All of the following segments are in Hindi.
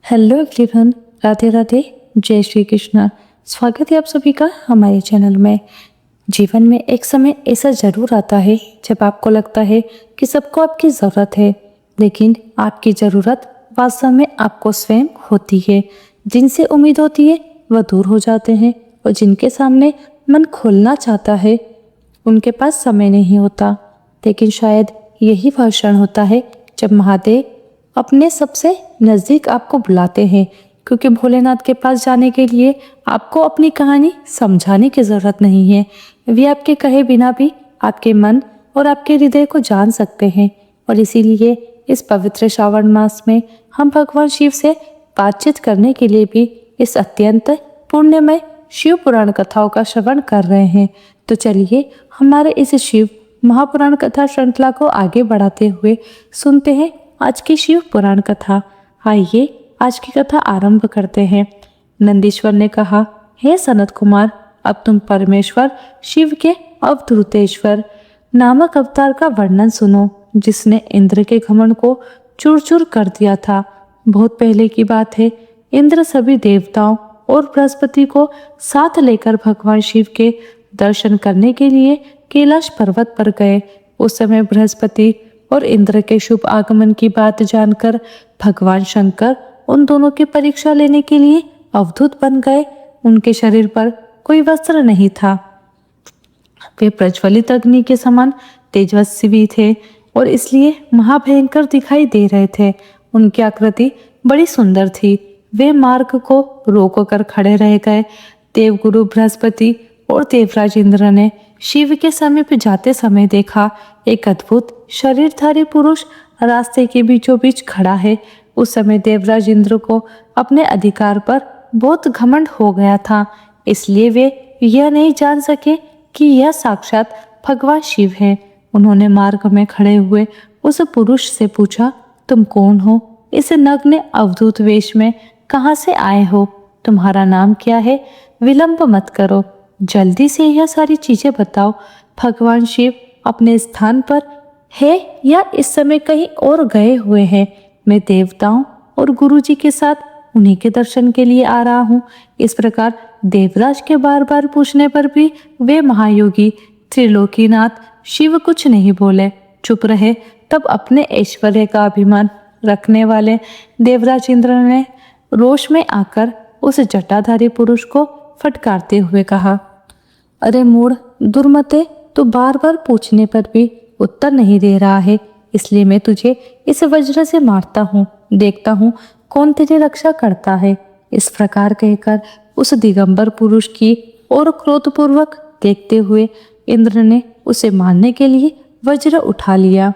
हेलो एवरीवन, राधे राधे, जय श्री कृष्ण। स्वागत है आप सभी का हमारे चैनल में। जीवन में एक समय ऐसा जरूर आता है जब आपको लगता है कि सबको आपकी ज़रूरत है, लेकिन आपकी ज़रूरत वास्तव में आपको स्वयं होती है। जिनसे उम्मीद होती है वह दूर हो जाते हैं और जिनके सामने मन खोलना चाहता है उनके पास समय नहीं होता। लेकिन शायद यही वह क्षण होता है जब महादेव अपने सबसे नज़दीक आपको बुलाते हैं, क्योंकि भोलेनाथ के पास जाने के लिए आपको अपनी कहानी समझाने की ज़रूरत नहीं है। वे आपके कहे बिना भी आपके मन और आपके हृदय को जान सकते हैं। और इसीलिए इस पवित्र श्रावण मास में हम भगवान शिव से बातचीत करने के लिए भी इस अत्यंत पुण्यमय शिव पुराण कथाओं का श्रवण कर रहे हैं। तो चलिए हमारे इस शिव महापुराण कथा श्रृंखला को आगे बढ़ाते हुए सुनते हैं आज की शिव पुराण कथा। आइए आज की कथा आरंभ करते हैं। नंदीश्वर ने कहा, हे सनत कुमार, अब तुम परमेश्वर शिव के अवधूतेश्वर नामक अवतार का वर्णन सुनो, जिसने इंद्र के घमंड को चूर चूर कर दिया था। बहुत पहले की बात है, इंद्र सभी देवताओं और बृहस्पति को साथ लेकर भगवान शिव के दर्शन करने के लिए कैलाश पर्वत पर गए। उस समय बृहस्पति और इंद्र के शुभ आगमन की बात जानकर भगवान शंकर उन दोनों की परीक्षा लेने के लिए अवधूत बन गए। उनके शरीर पर कोई वस्त्र नहीं था। वे प्रज्वलित अग्नि के समान तेजस्वी थे और इसलिए महाभयंकर दिखाई दे रहे थे। उनकी आकृति बड़ी सुंदर थी। वे मार्ग को रोक कर खड़े रह गए। देवगुरु बृहस्पति और देवराज इंद्र ने शिव के समीप जाते समय देखा, एक अद्भुत शरीरधारी पुरुष रास्ते के बीचों बीच खड़ा है। उस समय देवराज इंद्र को अपने अधिकार पर बहुत घमंड हो गया था, इसलिए वे यह नहीं जान सके कि यह साक्षात भगवान शिव है। उन्होंने मार्ग में खड़े हुए उस पुरुष से पूछा, तुम कौन हो? इस नग्न अवधूत वेश में कहाँ से आए हो? तुम्हारा नाम क्या है? विलंब मत करो, जल्दी से यह सारी चीजें बताओ। भगवान शिव अपने स्थान पर है या इस समय कहीं और गए हुए हैं? मैं देवताओं और गुरुजी के साथ उन्हीं के दर्शन के लिए आ रहा हूँ। इस प्रकार देवराज के बार बार पूछने पर भी वे महायोगी त्रिलोकीनाथ शिव कुछ नहीं बोले, चुप रहे। तब अपने ऐश्वर्य का अभिमान रखने वाले देवराज इंद्र ने रोष में आकर उस जटाधारी पुरुष को फटकारते हुए कहा, अरे मूढ़ दुर्मते, तू बार बार पूछने पर भी उत्तर नहीं दे रहा है, इसलिए मैं तुझे इस वज्र से मारता हूँ। देखता हूँ कौन तेरी रक्षा करता है। इस प्रकार कहकर उस दिगंबर पुरुष की ओर क्रोधपूर्वक देखते हुए इंद्र ने उसे मारने के लिए वज्र उठा लिया।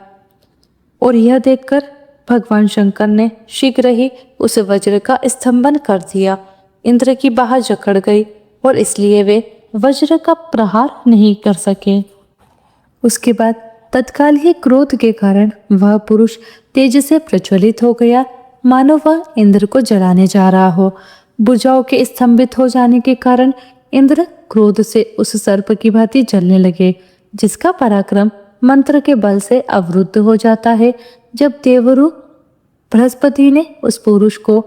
और यह देखकर भगवान शंकर ने शीघ्र ही उस वज्र का स्तंभन कर दिया। इंद्र की बाह जकड़ गई और इसलिए वे वज्र का प्रहार नहीं कर सके। उसके बाद तत्काल ही क्रोध के कारण वह पुरुष तेज से प्रज्वलित हो गया, मानो वह इंद्र को जलाने जा रहा हो। भुजाओं के स्तंभित हो जाने के कारण इंद्र क्रोध से उस सर्प की भांति जलने लगे, जिसका पराक्रम मंत्र के बल से अवरुद्ध हो जाता है। जब देवरु बृहस्पति ने उस पुरुष को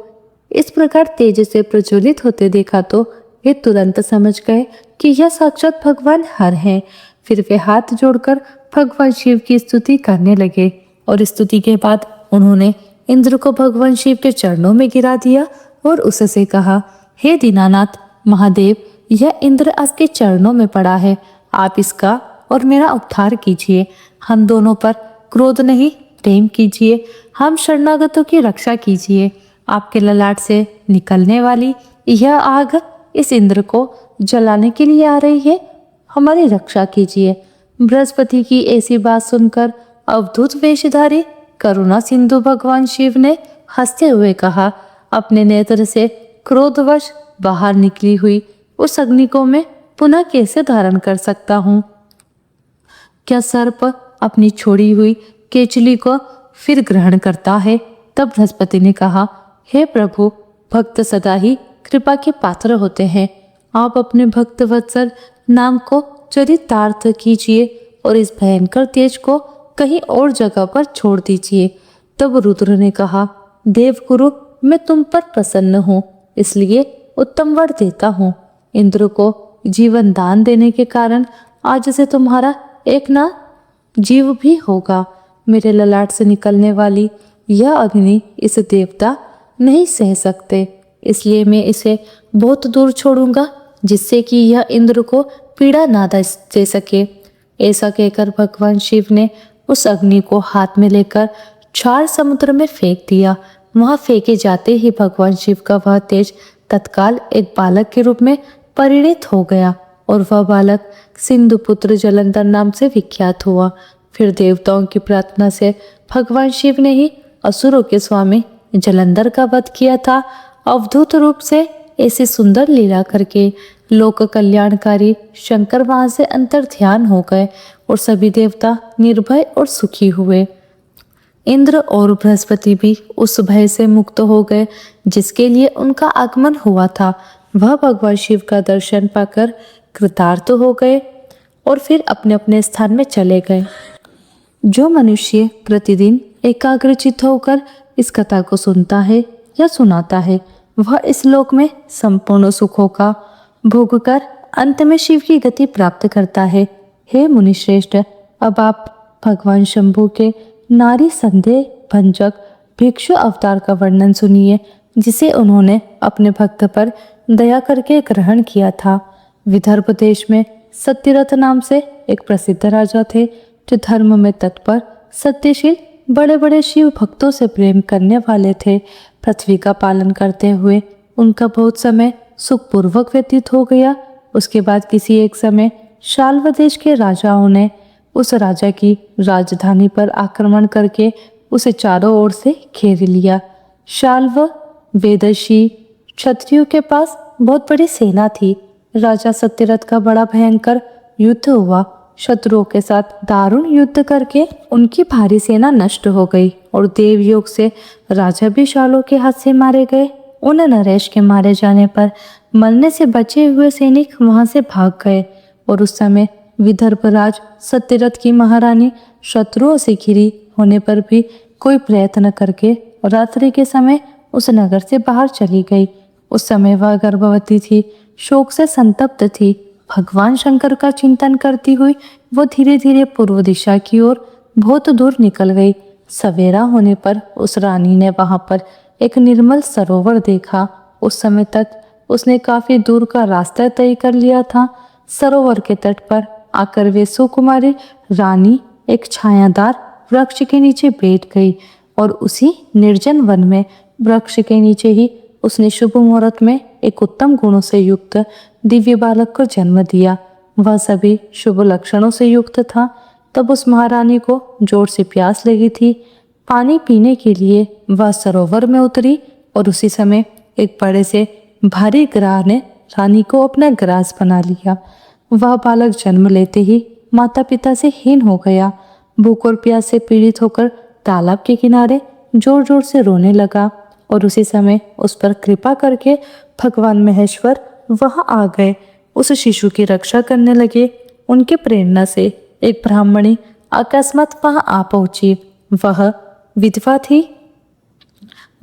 इस प्रकार तेज से प्रज्वलित होते देखा तो वे तुरंत समझ गए कि यह साक्षात भगवान हर हैं। फिर वे हाथ जोड़कर भगवान शिव की स्तुति करने लगे और स्तुति के बाद उन्होंने इंद्र को भगवान शिव के चरणों में गिरा दिया और उससे कहा, हे दीनानाथ महादेव, यह इंद्र आपके चरणों में पड़ा है, आप इसका और मेरा उद्धार कीजिए। हम दोनों पर क्रोध नहीं प्रेम कीजिए, हम शरणागतों की रक्षा कीजिए। आपके ललाट से निकलने वाली यह आग इस इंद्र को जलाने के लिए आ रही है, हमारी रक्षा कीजिए। बृहस्पति की ऐसी बात सुनकर अवधूत वेशधारी करुणा सिंधु भगवान शिव ने हंसते हुए कहा, अपने नेत्र से क्रोधवश बाहर निकली हुई उस अग्नि को मैं पुनः कैसे धारण कर सकता हूँ? क्या सर्प अपनी छोड़ी हुई केचली को फिर ग्रहण करता है? तब बृहस्पति ने कहा, हे प्रभु, भक्त सदा ही कृपा के पात्र होते हैं। आप अपने भक्त वत्सल नाम को चरितार्थ कीजिए और इस भयंकर तेज को कहीं और जगह पर छोड़ दीजिए। तब रुद्र ने कहा, देवगुरु मैं तुम पर प्रसन्न हूँ, इसलिए उत्तम वर देता हूँ। इंद्र को जीवन दान देने के कारण आज से तुम्हारा एक ना जीव भी होगा। मेरे ललाट से निकलने वाली यह अग्नि इस देवता नहीं सह सकते, इसलिए मैं इसे बहुत दूर छोड़ूंगा, जिससे कि यह इंद्र को पीड़ा ना दे सके। ऐसा कहकर भगवान शिव ने उस अग्नि को हाथ में लेकर 4 समुद्र में फेंक दिया। वहां फेंके जाते ही भगवान शिव का वह तेज तत्काल एक बालक के रूप में परिणित हो गया और वह बालक सिंधुपुत्र जलंधर नाम से विख्यात हुआ। फिर देवताओं की प्रार्थना से भगवान शिव ने ही असुरों के स्वामी जलंधर का वध किया था। अवधूत रूप से ऐसी सुंदर लीला करके लोक कल्याणकारी शंकर वहां से अंतर ध्यान हो गए और सभी देवता निर्भय और सुखी हुए। इंद्र और बृहस्पति भी उस भय से मुक्त हो गए जिसके लिए उनका आगमन हुआ था। वह भगवान शिव का दर्शन पाकर कृतार्थ हो गए और फिर अपने अपने स्थान में चले गए। जो मनुष्य प्रतिदिन एकाग्रचित्त होकर इस कथा को सुनता है या सुनाता है, वह इस लोक में संपूर्ण सुखों का भोग कर अंत में शिव की गति प्राप्त करता है। हे मुनिश्रेष्ठ, अब आप भगवान शंभु के नारी संदेह भंजक भिक्षु अवतार का वर्णन सुनिए, जिसे उन्होंने अपने भक्त पर दया करके ग्रहण किया था। विदर्भ देश में सत्यरथ नाम से एक प्रसिद्ध राजा थे, जो धर्म में तत्पर, सत्यशील, बड़े बड़े शिव भक्तों से प्रेम करने वाले थे। पृथ्वी का पालन करते हुए उनका बहुत समय सुखपूर्वक व्यतीत हो गया। उसके बाद किसी एक समय शाल्व देश के राजाओं ने उस राजा की राजधानी पर आक्रमण करके उसे चारों ओर से घेर लिया। शाल्व वेदशी क्षत्रियों के पास बहुत बड़ी सेना थी। राजा सत्यरथ का बड़ा भयंकर युद्ध हुआ। शत्रुओं के साथ दारुण युद्ध करके उनकी भारी सेना नष्ट हो गई और देवयोग से राजा भी शालों के हाथ से मारे गए। उन नरेश के मारे जाने पर मरने से बचे हुए सैनिक वहां से भाग गए और उस समय विदर्भराज सत्यरथ की महारानी शत्रुओं से घिरी होने पर भी कोई प्रयत्न करके रात्रि के समय उस नगर से बाहर चली गई। उस समय वह गर्भवती थी, शोक से संतप्त थी। भगवान शंकर का चिंतन करती हुई वो धीरे धीरे पूर्व दिशा की ओर बहुत दूर निकल गई। सवेरा होने पर उस रानी ने वहां पर एक निर्मल सरोवर देखा। उस समय तक उसने काफी दूर का रास्ता तय कर लिया था। सरोवर के तट पर आकर वे सुकुमारी रानी एक छायादार वृक्ष के नीचे बैठ गई और उसी निर्जन वन में वृक्ष के नीचे ही उसने शुभ मुहूर्त में एक उत्तम गुणों से युक्त दिव्य बालक को जन्म दिया। वह सभी शुभ लक्षणों से युक्त था। तब उस महारानी को जोर से प्यास लगी थी। पानी पीने के लिए वह सरोवर में उतरी और उसी समय एक बड़े से भारी ग्राह ने रानी को अपना ग्रास बना लिया। वह बालक जन्म लेते ही माता पिता से हीन हो गया। भूख और प्यास से पीड़ित होकर तालाब के किनारे जोर जोर से रोने लगा और उसी समय उस पर कृपा करके भगवान महेश्वर वहां आ गए। उस शिशु की रक्षा करने लगे। उनके प्रेरणा से एक ब्राह्मणी अकस्मात वहां आ पहुंची। वह विधवा थी,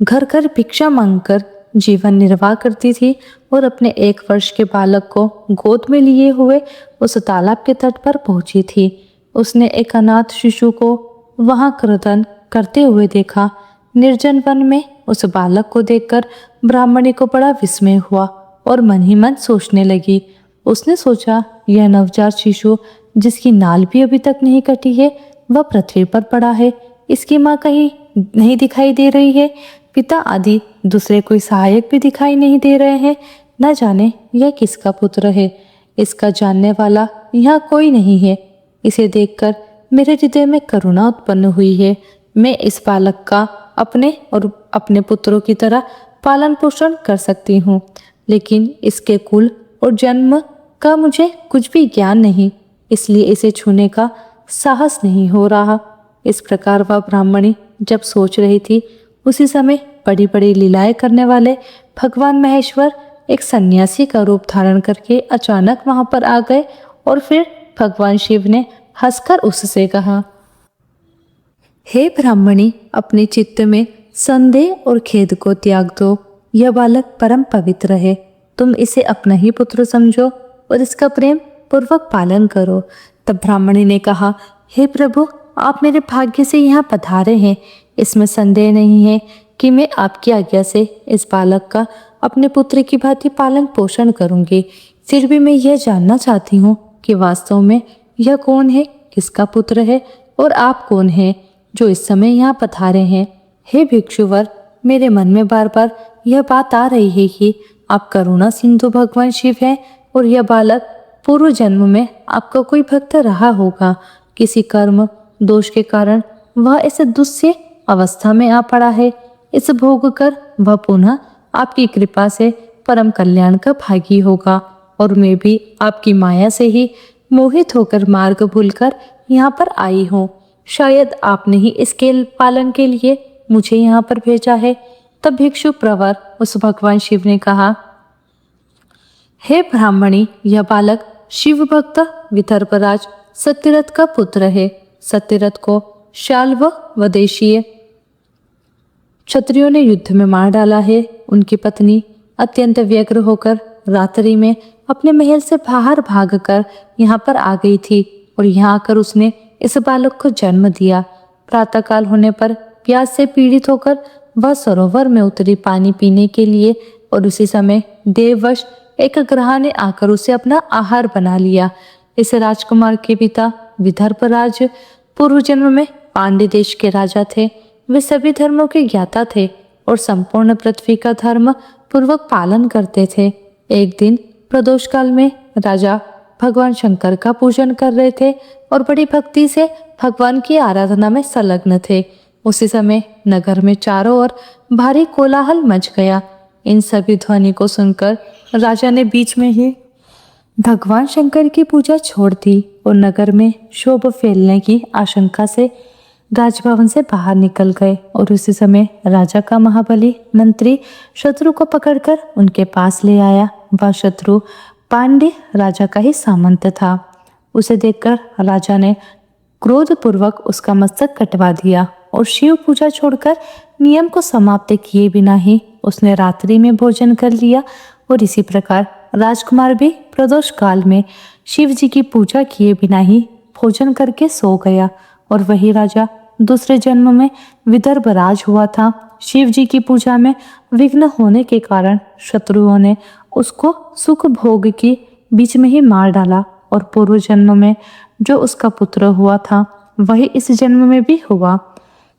घर घर भिक्षा मांगकर जीवन निर्वाह करती थी और अपने 1 वर्ष के बालक को गोद में लिए हुए उस तालाब के तट पर पहुंची थी। उसने एक अनाथ शिशु को वहां क्रदन करते हुए देखा। निर्जन वन में उस बालक को देखकर ब्राह्मणी को बड़ा विस्मय हुआ और मन ही मन सोचने लगी। उसने सोचा, यह नवजात शिशु जिसकी नाल भी अभी तक नहीं कटी है, वह पृथ्वी पर पड़ा है। इसकी माँ कहीं नहीं दिखाई दे रही है। पिता आदि दूसरे कोई सहायक भी दिखाई नहीं दे रहे हैं। न जाने यह किसका पुत्र है। इसका जानने वाला यहाँ कोई नहीं है। इसे देखकर मेरे हृदय में करुणा उत्पन्न हुई है। मैं इस बालक का अपने और अपने पुत्रों की तरह पालन पोषण कर सकती हूँ, लेकिन इसके कुल और जन्म का मुझे कुछ भी ज्ञान नहीं, इसलिए इसे छूने का साहस नहीं हो रहा। इस प्रकार वह ब्राह्मणी जब सोच रही थी, उसी समय बड़ी बड़ी लीलाएं करने वाले भगवान महेश्वर एक सन्यासी का रूप धारण करके अचानक वहां पर आ गए और फिर भगवान शिव ने हंसकर उससे कहा, हे ब्राह्मणी, अपने चित्त में संदेह और खेद को त्याग दो, यह बालक परम पवित्र है। तुम इसे अपना ही पुत्र समझो और इसका प्रेम पूर्वक पालन करो। तब ब्राह्मणी ने कहा, हे प्रभु, आप मेरे भाग्य से यहाँ पधारे हैं। इसमें संदेह नहीं है कि मैं आपकी आज्ञा से इस बालक का अपने पुत्र की भांति पालन पोषण करूंगी। फिर भी मैं यह जानना चाहती हूँ कि वास्तव में यह कौन है, किसका पुत्र है और आप कौन हैं जो इस समय यहाँ पधारे हैं। हे भिक्षुवर, मेरे मन में बार बार यह बात आ रही है कि आप करुणा सिंधु भगवान शिव हैं और यह बालक पूर्व जन्म में आपका कोई भक्त रहा होगा। किसी कर्म दोष के कारण वह इस दुष्य अवस्था में आ पड़ा है। इस भोग कर वह पुनः आपकी कृपा से परम कल्याण का भागी होगा और मैं भी आपकी माया से ही मोहित होकर मार्ग भूलकर यहाँ पर आई हूँ। शायद आपने ही इसके पालन के लिए मुझे यहाँ पर भेजा है। तब भिक्षु प्रवर उस भगवान शिव ने कहा, हे ब्राह्मणी, यह बालक शिव भक्त विदर्भराज सत्यरथ का पुत्र है। सत्यरथ को शाल्व व देशीय क्षत्रियों ने युद्ध में मार डाला है। उनकी पत्नी अत्यंत व्यग्र होकर रात्रि में अपने महल से बाहर भागकर यहाँ पर आ गई थी और यहाँ आकर उसने इस बालक को जन्म दिया। प्रातःकाल होने पर प्यास से पीड़ित होकर वह सरोवर में उतरी पानी पीने के लिए और उसी समय देववश एक ग्रह ने आकर उसे अपना आहार बना लिया। इस राजकुमार के पिता विदर्भराज पूर्व जन्म में पांड्य देश के राजा थे। वे सभी धर्मों के ज्ञाता थे और संपूर्ण पृथ्वी का धर्म पूर्वक पालन करते थे। एक दिन प्रदोष काल में राजा भगवान शंकर का पूजन कर रहे थे और बड़ी भक्ति से भगवान की आराधना में संलग्न थे। उसी समय नगर में चारों ओर भारी कोलाहल मच गया। इन सभी ध्वनि को सुनकर राजा ने बीच में ही भगवान शंकर की पूजा छोड़ दी और नगर में शोभ फैलने की आशंका से राजभवन से बाहर निकल गए। और उसी समय राजा का महाबली मंत्री शत्रु को पकड़कर उनके पास ले आया। वह शत्रु पांड्य राजा का ही सामंत था। उसे देखकर राजा ने क्रोधपूर्वक उसका मस्तक कटवा दिया और शिव पूजा छोड़कर नियम को समाप्त किए बिना ही उसने रात्रि में भोजन कर लिया। और इसी प्रकार राजकुमार भी प्रदोष काल में शिव जी की पूजा किए बिना ही भोजन करके सो गया। और वही राजा दूसरे जन्म में विदर्भराज हुआ था। शिव जी की पूजा में विघ्न होने के कारण शत्रुओं ने उसको सुख भोग के बीच में ही मार डाला और पूर्व जन्म में जो उसका पुत्र हुआ था वही इस जन्म में भी हुआ।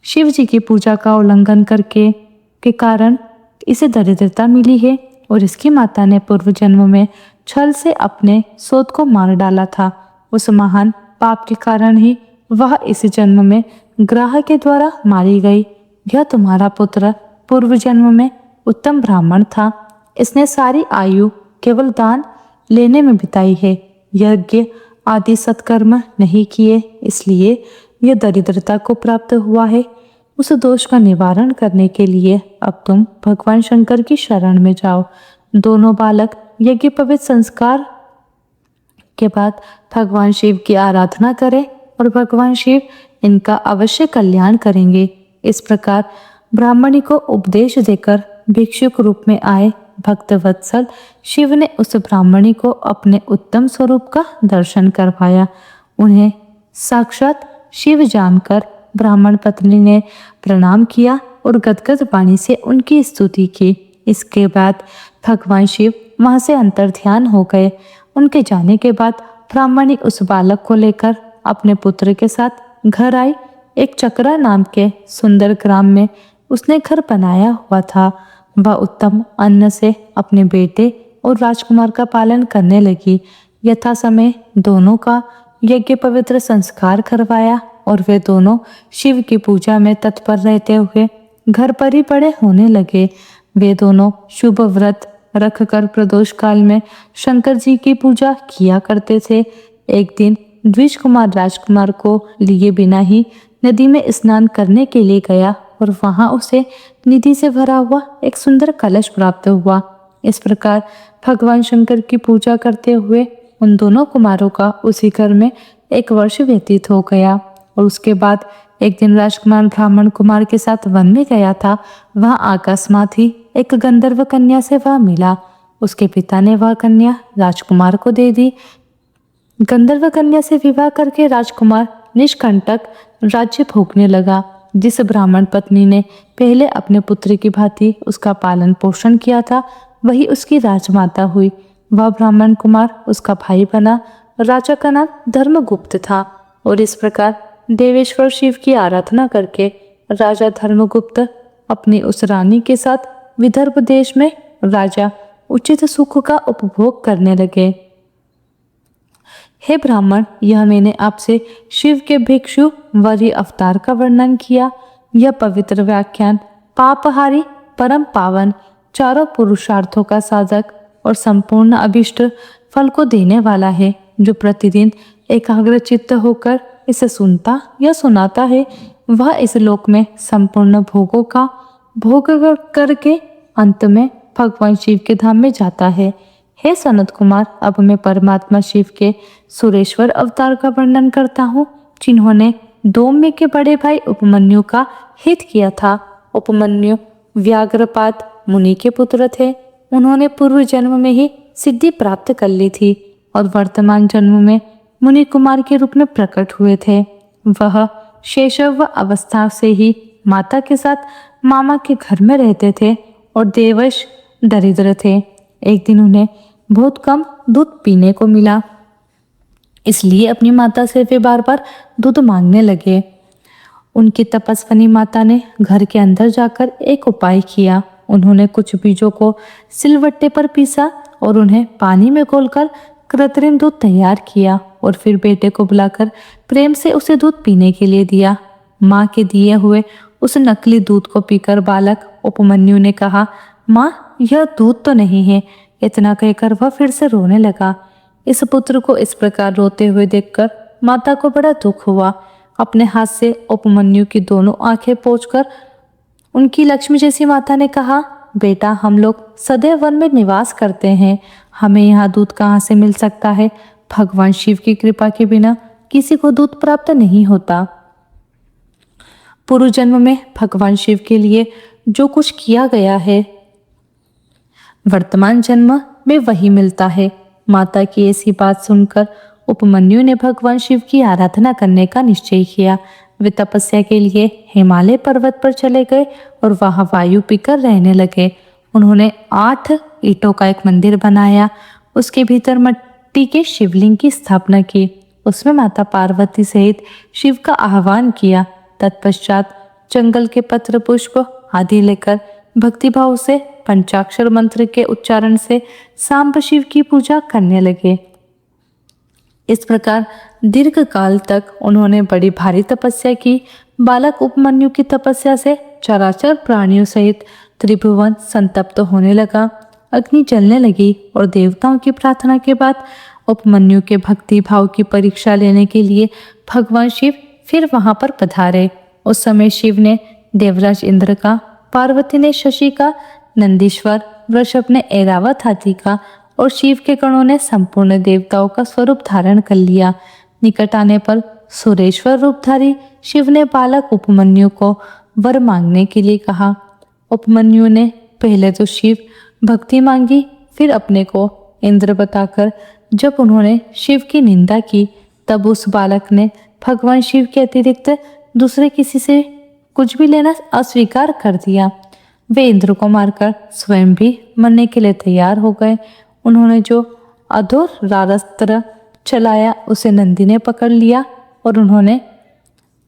शिव जी की पूजा का उल्लंघन करके के कारण इसे दरिद्रता मिली है और इसकी माता ने पूर्व जन्म में छल से अपने सोत को मार डाला था। उस महान पाप के कारण ही वह इस जन्म में ग्रह के द्वारा मारी गई। यह तुम्हारा पुत्र पूर्व जन्म में उत्तम ब्राह्मण था। इसने सारी आयु केवल दान लेने में बिताई है, यज्ञ आदि सत्कर्म नहीं किए, इसलिए यह दरिद्रता को प्राप्त हुआ है। उस दोष का निवारण करने के लिए अब तुम भगवान शंकर की शरण में जाओ। दोनों बालक यज्ञ पवित्र संस्कार के बाद भगवान शिव की आराधना करें और भगवान शिव इनका अवश्य कल्याण करेंगे। इस प्रकार ब्राह्मणी को उपदेश देकर भिक्षुक रूप में आए भक्त वत्सल शिव ने उस ब्राह्मणी को अपने उत्तम स्वरूप का दर्शन करवाया। उन्हें साक्षात शिव जानकर ब्राह्मण पत्नी ने प्रणाम किया और गदगद वाणी से उनकी स्तुति की। इसके बाद भगवान शिव वहां से अंतर्ध्यान हो गए। उनके जाने के बाद ब्राह्मणी उस बालक को लेकर अपने पुत्र के साथ घर आई। एक चक्रा नाम के सुंदर ग्राम में उसने घर बनाया हुआ था। वह उत्तम अन्न से अपने बेटे और राजकुमार का पालन करने लगी। यथा समय दोनों का यज्ञ पवित्र संस्कार करवाया और वे दोनों शिव की पूजा में तत्पर रहते हुए घर पर ही बड़े होने लगे। वे दोनों शुभ व्रत रखकर प्रदोष काल में शंकर जी की पूजा किया करते थे। एक दिन द्विज कुमार राजकुमार को लिए बिना ही नदी में स्नान करने के लिए गया और वहां उसे निधि से भरा हुआ एक सुंदर कलश प्राप्त हुआ। इस प्रकार भगवान शंकर की पूजा करते हुए उन दोनों कुमारों का उसी घर में 1 वर्ष व्यतीत हो गया और उसके बाद एक दिन राजकुमार ब्राह्मण कुमार के साथ वन में गया था। वह अकस्मात ही एक गंधर्व कन्या से वह मिला। उसके पिता ने वह कन्या राजकुमार को दे दी। गंधर्व कन्या से विवाह करके राजकुमार निष्कंटक राज्य भोगने लगा। जिस ब्राह्मण पत्नी ने पहले अपने पुत्र की भांति उसका पालन पोषण किया था, वही उसकी राजमाता हुई। वह ब्राह्मण कुमार उसका भाई बना। राजा का नाम धर्मगुप्त था और इस प्रकार देवेश्वर शिव की आराधना करके राजा धर्मगुप्त अपनी उस रानी के साथ विदर्भ देश में राजा उचित सुख का उपभोग करने लगे। हे ब्राह्मण, यह मैंने आपसे शिव के भिक्षु वरी अवतार का वर्णन किया। यह पवित्र व्याख्यान पापहारी, परम पावन, चारों पुरुषार्थों का साधक और संपूर्ण अभिष्ट फल को देने वाला है। जो प्रतिदिन एकाग्रचित्त होकर इसे सुनता या सुनाता है, वह इस लोक में संपूर्ण भोगों का भोग करके अंत में भगवान शिव के धाम में जाता है। हे सनत कुमार, अब मैं परमात्मा शिव के सुरेश्वर अवतार का वर्णन करता हूँ, जिन्होंने धौम्य के बड़े भाई उपमन्यु का हित किया था। उपमन्यु व्याघ्रपाद मुनि के पुत्र थे। उन्होंने पूर्व जन्म में ही सिद्धि प्राप्त कर ली थी और वर्तमान जन्म में मुनि कुमार के रूप में प्रकट हुए थे। वह शैशव अवस्था से ही माता के साथ मामा के घर में रहते थे और देवश दरिद्र थे। एक दिन उन्हें बहुत कम दूध पीने को मिला, इसलिए अपनी माता से वे बार बार दूध मांगने लगे। उनकी तपस्विनी माता ने घर के अंदर जाकर एक उपाय किया। उन्होंने कुछ बीजों को सिलवट्टे पर पीसा और उन्हें पानी में घोलकर कृत्रिम दूध तैयार किया और फिर बेटे को बुलाकर प्रेम से उसे दूध पीने के लिए दिया। माँ के दिए हुए उस नकली दूध को पीकर बालक उपमन्यु ने कहा, माँ, यह दूध तो नहीं है। इतना कहकर वह फिर से रोने लगा। इस पुत्र को इस प्रकार रोते हुए देखकर माता को बड़ा दुख हुआ। अपने हाथ से उपमन्यु की दोनों आंखें पोंछकर उनकी लक्ष्मी जैसी माता ने कहा, बेटा, हम लोग सदैव वन में निवास करते हैं, हमें यहाँ दूध कहाँ से मिल सकता है? भगवान शिव की कृपा के बिना किसी को दूध प्राप्त नहीं होता। पूर्व जन्म में भगवान शिव के लिए जो कुछ किया गया है, वर्तमान जन्म में वही मिलता है। माता की ऐसी बात सुनकर उपमन्यु ने भगवान शिव की आराधना करने का निश्चय किया। वे तपस्या के लिए हिमालय पर्वत पर चले गए और वहां वायु पीकर रहने लगे। उन्होंने 8 ईंटों का एक मंदिर बनाया। उसके भीतर मिट्टी के शिवलिंग की स्थापना की। उसमें माता पार्वती सहित शिव का आह्वान किया। तत्पश्चात जंगल के पत्र पुष्प आदि लेकर भक्तिभाव से पंचाक्षर मंत्र के उच्चारण से सांब शिव की पूजा करने लगे। इस प्रकार दीर्घ काल तक उन्होंने बड़ी भारी तपस्या की। बालक उपमन्यु की तपस्या से चराचर प्राणियों सहित त्रिभुवन संतप्त होने लगा। अग्नि जलने लगी और देवताओं की प्रार्थना के बाद उपमन्यु के भक्ति भाव की परीक्षा लेने के लिए भगवान शिव फिर वहां पर पधारे। उस समय शिव ने देवराज इंद्र का, पार्वती ने शशि का, नंदीश्वर वृषभ ने ऐरावत हाथी का और शिव के गणों ने संपूर्ण देवताओं का स्वरूप धारण कर लिया। निकट आने पर सुरेश्वर रूपधारी शिव ने बालक उपमन्यु को वर मांगने के लिए कहा। उपमन्यु ने पहले तो शिव भक्ति मांगी, फिर अपने को इंद्र बताकर जब उन्होंने शिव की निंदा की, तब उस बालक ने भगवान शिव के अतिरिक्त दूसरे किसी से कुछ भी लेना अस्वीकार कर दिया। वे इंद्र को मारकर स्वयं भी मरने के लिए तैयार हो गए। उन्होंने जो अधूर रारस्त्र चलाया उसे नंदी ने पकड़ लिया और उन्होंने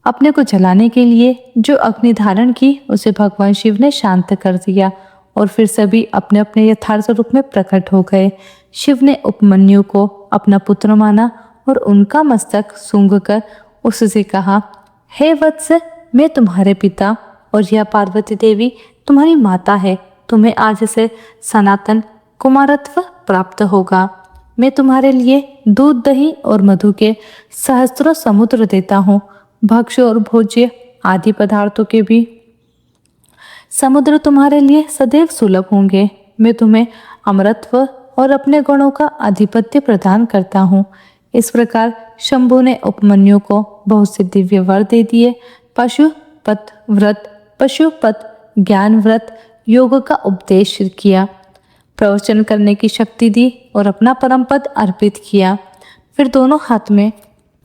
अपने को जलाने के लिए जो अग्नि धारण की उसे भगवान शिव ने शांत कर दिया और फिर सभी अपने अपने यथार्थ रूप में प्रकट हो गए। शिव ने उपमन्यु को अपना पुत्र माना और उनका मस्तक सूंघ कर उससे कहा, हे वत्स, मैं तुम्हारे पिता और यह पार्वती देवी तुम्हारी माता है। तुम्हें आज से सनातन कुमारत्व प्राप्त होगा। मैं तुम्हारे लिए दूध, दही और मधु के सहस्त्रों समुद्र देता हूँ। भक्ष्य और भोज्य आदि पदार्थों के भी समुद्र तुम्हारे लिए सदैव सुलभ होंगे। मैं तुम्हें अमरत्व और अपने गुणों का आधिपत्य प्रदान करता हूँ। इस प्रकार शंभु ने उपमन्यु को बहुत से दिव्य वर दे दिए। पशुपत व्रत, पशुपत ज्ञान व्रत, योग का उपदेश किया, प्रवचन करने की शक्ति दी और अपना परम पद अर्पित किया। फिर दोनों हाथ में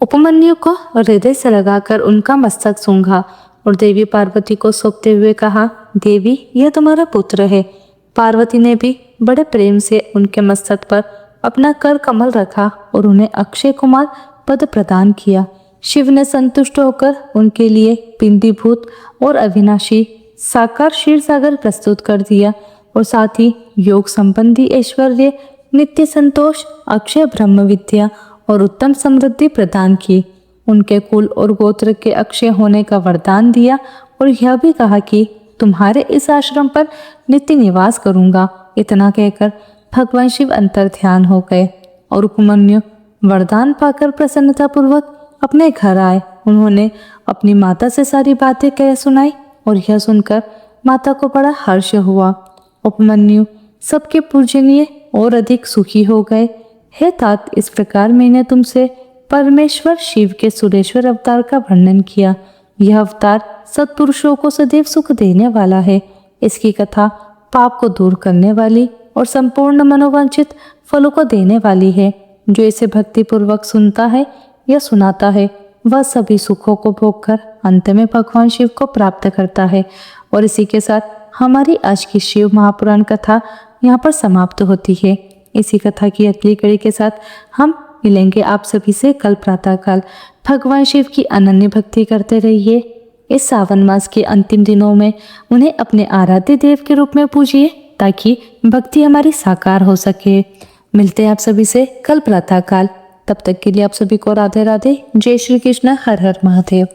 उपमन्यु को हृदय से लगाकर उनका मस्तक सूंघा और देवी पार्वती को सौंपते हुए कहा, देवी यह तुम्हारा पुत्र है। पार्वती ने भी बड़े प्रेम से उनके मस्तक पर अपना कर कमल रखा और उन्हें अक्षय कुमार पद प्रदान किया। शिव ने संतुष्ट होकर उनके लिए पिंडीभूत और अविनाशी साकार क्षीर सागर प्रस्तुत कर दिया और साथ ही योग संबंधी ऐश्वर्य, नित्य संतोष, अक्षय ब्रह्म विद्या और उत्तम समृद्धि प्रदान की। उनके कुल और गोत्र के अक्षय होने का वरदान दिया और यह भी कहा कि तुम्हारे इस आश्रम पर नित्य निवास करूंगा। इतना कहकर भगवान शिव अंतर ध्यान हो गए और उपमन्यु वरदान पाकर प्रसन्नतापूर्वक अपने घर आए। उन्होंने अपनी माता से सारी बातें कह सुनाई और यह सुनकर माता को बड़ा हर्ष हुआ। उपमन्यु सबके पूजनीय और अधिक सुखी हो गए। हे तात, इस प्रकार मैंने तुमसे परमेश्वर शिव के सुरेश्वर अवतार का वर्णन किया। यह अवतार सत्पुरुषों को सदैव सुख देने वाला है। इसकी कथा पाप को दूर करने वाली और संपूर्ण मनोवांछित फलों को देने वाली है। जो इसे भक्ति पूर्वक सुनता है या सुनाता है वह सभी सुखों को भोगकर अंत में भगवान शिव को प्राप्त करता है। और इसी के साथ हमारी आज की शिव महापुराण कथा यहाँ पर समाप्त होती है। इसी कथा की अगली कड़ी के साथ हम मिलेंगे आप सभी से कल प्रातःकाल। भगवान शिव की अनन्य भक्ति करते रहिए। इस सावन मास के अंतिम दिनों में उन्हें अपने आराध्य देव के रूप में पूजिए ताकि भक्ति हमारी साकार हो सके। मिलते हैं आप सभी से कल प्रातःकाल। तब तक के लिए आप सभी को राधे राधे। जय श्री कृष्ण। हर हर महादेव।